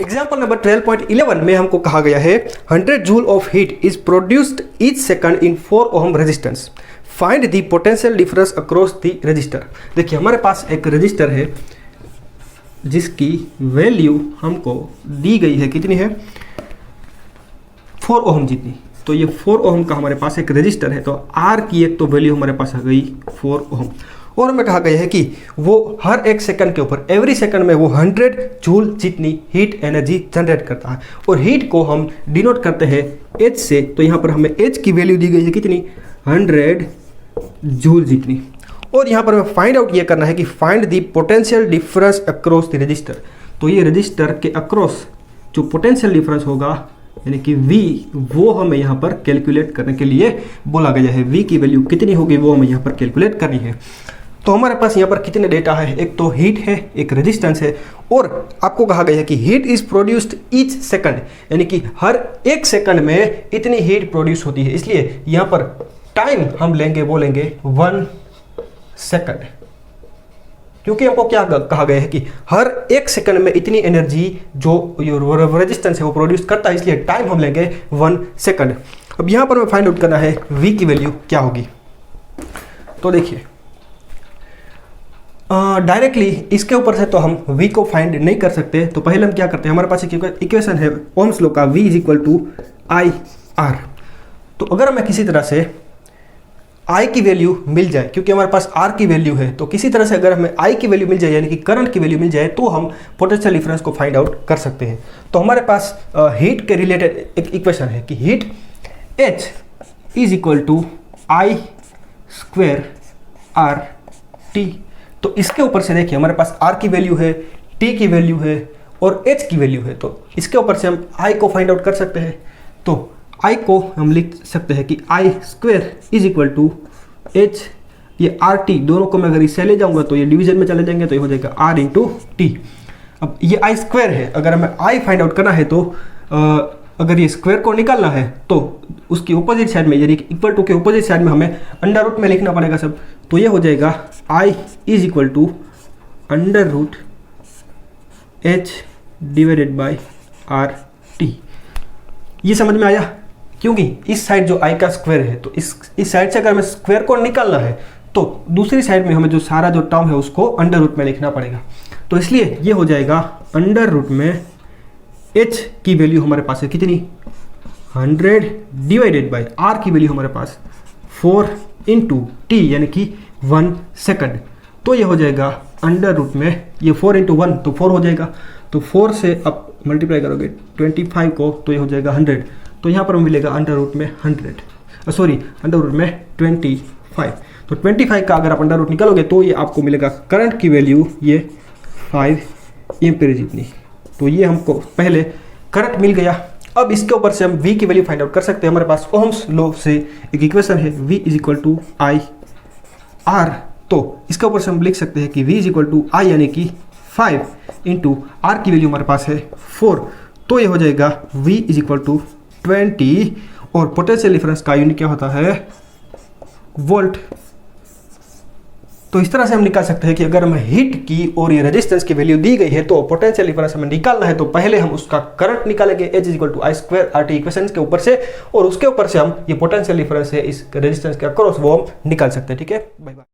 Example number 12.11 में हमको कहा गया है 100 joule of heat is produced each second in 4 ohm resistance, find the potential difference across the register. देखिए हमारे पास एक रजिस्टर है जिसकी वैल्यू हमको दी गई है, कितनी है, 4 ओम जितनी। तो ये 4 ओम का हमारे पास एक रजिस्टर है, तो आर की एक तो वैल्यू हमारे पास आ गई 4 ओम, और हमें कहा गया है कि वो हर एक सेकंड के ऊपर एवरी सेकंड में वो 100 जूल जितनी हीट एनर्जी जनरेट करता है, और हीट को हम डिनोट करते हैं एच से। तो यहाँ पर हमें एच की वैल्यू दी गई है कितनी, 100 जूल जितनी। और यहाँ पर हमें फाइंड आउट ये करना है कि find the potential difference across the register. तो ये रजिस्टर के अक्रॉस जो पोटेंशियल डिफरेंस होगा यानी कि V, वो हमें यहाँ पर कैलकुलेट करने के लिए बोला गया है। V की वैल्यू कितनी होगी वो हमें यहाँ पर कैलकुलेट करनी है। तो हमारे पास यहाँ पर कितने डेटा है, एक तो हीट है, एक रेजिस्टेंस है, और आपको कहा गया है कि heat is produced each second, यानी कि हर एक सेकंड में इतनी हीट प्रोड्यूस होती है। इसलिए यहाँ पर टाइम हम लेंगे, वो लेंगे 1 सेकंड, क्योंकि हमको क्या कहा गया है कि हर एक सेकंड में इतनी एनर्जी जो रेजिस्टेंस है वो प्रोड्यूस करता है, इसलिए टाइम हम लेंगे 1 सेकंड। अब यहाँ पर हमें फाइंड आउट करना है V की वैल्यू क्या होगी। तो देखिए डायरेक्टली इसके ऊपर से तो हम V को फाइंड नहीं कर सकते, तो पहले हम क्या करते हैं, हमारे पास एक इक्वेशन है ओम्स लॉ का, V = IR। तो अगर हमें किसी तरह से I की वैल्यू मिल जाए, क्योंकि हमारे पास R की वैल्यू है, तो किसी तरह से अगर हमें I की वैल्यू मिल जाए यानी कि करंट की वैल्यू मिल जाए, तो हम पोटेंशियल डिफरेंस को फाइंड आउट कर सकते हैं। तो हमारे पास हीट के रिलेटेड एक इक्वेशन है कि हीट H = I²RT। तो इसके ऊपर से देखिए हमारे पास R की वैल्यू है, T की वैल्यू है और H की वैल्यू है, तो इसके ऊपर से हम I को फाइंड आउट कर सकते हैं। तो I को हम लिख सकते हैं कि I² = H, ये RT दोनों को मैं अगर इससे ले जाऊंगा तो ये डिवीजन में चले जाएंगे, तो ये हो जाएगा R × T। अब ये I² है, अगर हमें I फाइंड आउट करना है तो अगर ये स्क्वायर को निकालना है तो उसकी अपोजिट साइड में यानी कि इक्वल टू के अपोजिट साइड में हमें अंडर रूट में लिखना पड़ेगा सब। तो ये हो जाएगा I = √H/RT। ये समझ में आया, क्योंकि इस साइड जो I का स्क्वायर है, तो इस साइड से अगर हमें स्क्वायर को निकालना है तो दूसरी साइड में हमें जो सारा जो टर्म है उसको अंडर रूट में लिखना पड़ेगा। तो इसलिए ये हो जाएगा अंडर रूट में H की वैल्यू हमारे पास है कितनी, 100 डिवाइडेड बाई R की वैल्यू हमारे पास 4 × T यानी कि 1 सेकंड। तो ये हो जाएगा अंडर रूट में, ये 4 × 1 तो 4 हो जाएगा, तो 4 से आप मल्टीप्लाई करोगे 25 को तो ये हो जाएगा 100। तो यहाँ पर मिलेगा अंडर रूट में 25। तो 25 का अगर आप अंडर रूट निकालोगे तो ये आपको मिलेगा करंट की वैल्यू ये 5 एम्पीयर जितनी। तो ये हमको पहले करंट मिल गया। अब इसके ऊपर से हम V की वैल्यू फाइंड आउट कर सकते हैं। हमारे पास ओम्स लॉ से एक इक्वेशन है V = IR। तो इसके ऊपर से हम लिख सकते हैं कि V = I यानी कि 5 × R की वैल्यू हमारे पास है 4। तो ये हो जाएगा V = 20, और पोटेंशियल डिफरेंस का यूनिट क्या होता है, वोल्ट। तो इस तरह से हम निकाल सकते हैं कि अगर हमें हीट की और ये रेजिस्टेंस की वैल्यू दी गई है तो पोटेंशियल डिफरेंस हमें निकालना है, तो पहले हम उसका करंट निकालेंगे H = I²RT इक्वेशन के ऊपर से, और उसके ऊपर से हम ये पोटेंशियल डिफरेंस है इस रेजिस्टेंस के अक्रॉस वो हम निकाल सकते हैं। ठीक है, बाय बाय।